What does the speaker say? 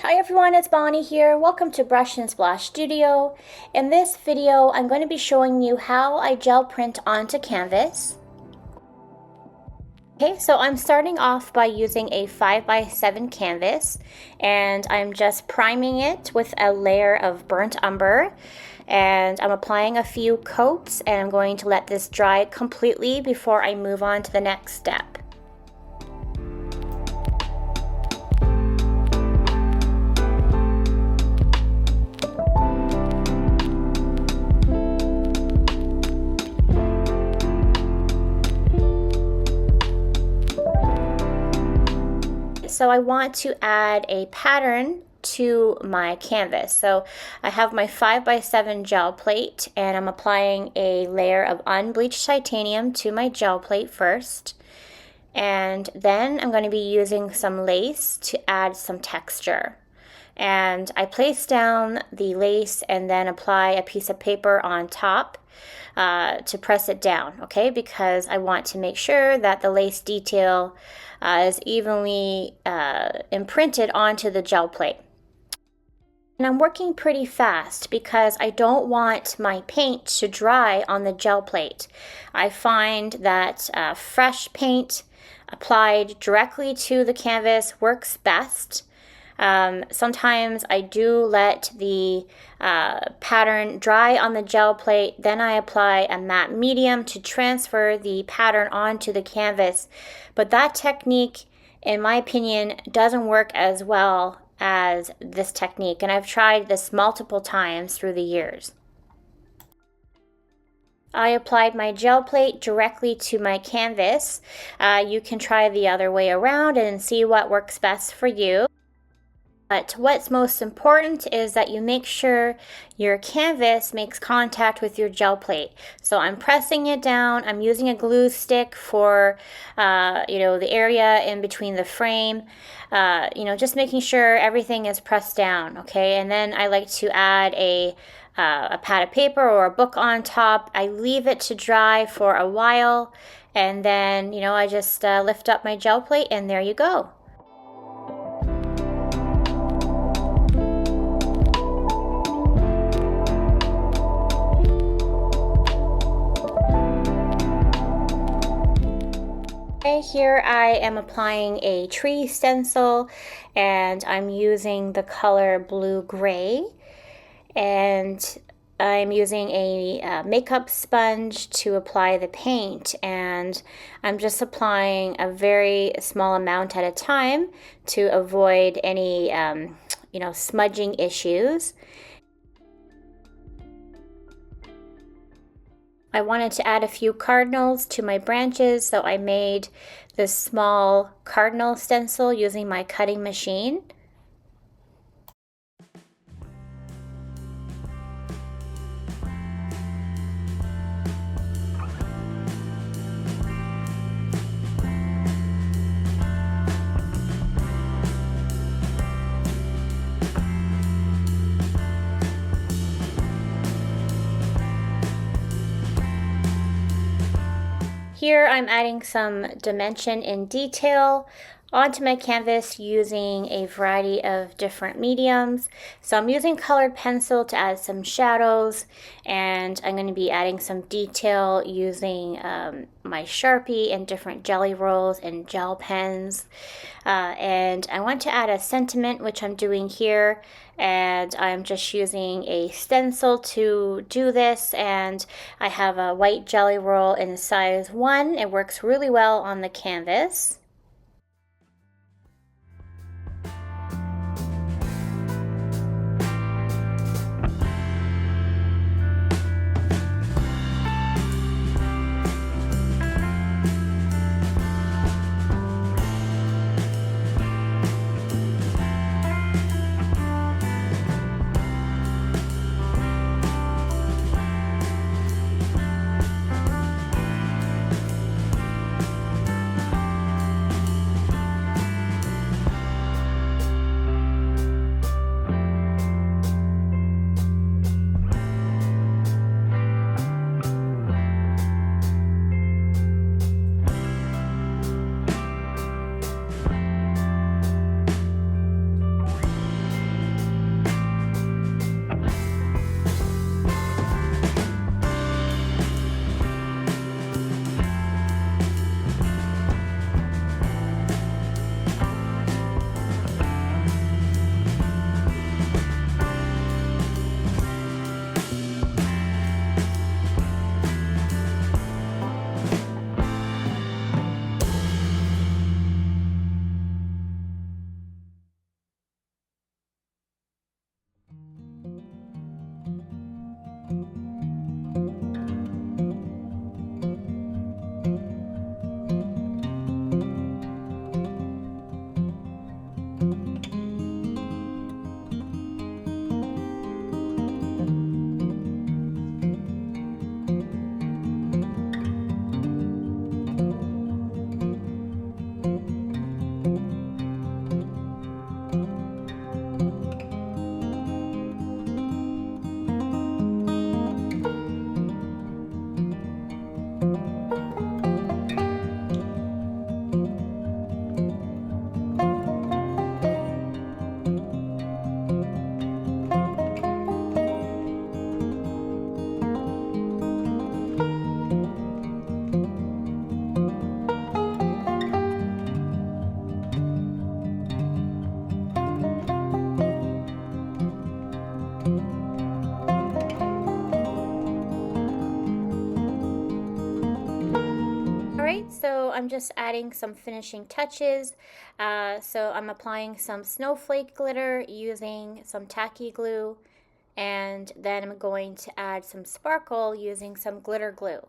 Hi everyone, it's Bonnie here. Welcome to Brush and Splash Studio. In this video, I'm going to be showing you how I gel print onto canvas. Okay, so I'm starting off by using a 5x7 canvas, and I'm just priming it with a layer of burnt umber, and I'm applying a few coats, and I'm going to let this dry completely before I move on to the next step. So I want to add a pattern to my canvas. So I have my 5x7 gel plate, and I'm applying a layer of unbleached titanium to my gel plate first. And then I'm going to be using some lace to add some texture. And I place down the lace and then apply a piece of paper on top to press it down, okay? Because I want to make sure that the lace detail is evenly imprinted onto the gel plate. And I'm working pretty fast because I don't want my paint to dry on the gel plate. I find that fresh paint applied directly to the canvas works best. Sometimes I do let the pattern dry on the gel plate, then I apply a matte medium to transfer the pattern onto the canvas. But that technique, in my opinion, doesn't work as well as this technique, and I've tried this multiple times through the years. I applied my gel plate directly to my canvas. You can try the other way around and see what works best for you. But what's most important is that you make sure your canvas makes contact with your gel plate. So I'm pressing it down. I'm using a glue stick for, the area in between the frame. Just making sure everything is pressed down, okay? And then I like to add a pad of paper or a book on top. I leave it to dry for a while, and then, I just lift up my gel plate, and there you go. Here I am applying a tree stencil, and I'm using the color blue-gray, and I'm using a makeup sponge to apply the paint, and I'm just applying a very small amount at a time to avoid any smudging issues. I wanted to add a few cardinals to my branches, so I made this small cardinal stencil using my cutting machine. Here I'm adding some dimension and detail onto my canvas using a variety of different mediums. So I'm using colored pencil to add some shadows, and I'm going to be adding some detail using my Sharpie and different jelly rolls and gel pens. And I want to add a sentiment, which I'm doing here, and I'm just using a stencil to do this, and I have a white jelly roll in size 1. It works really well on the canvas. I'm just adding some finishing touches. So I'm applying some snowflake glitter using some tacky glue, and then I'm going to add some sparkle using some glitter glue.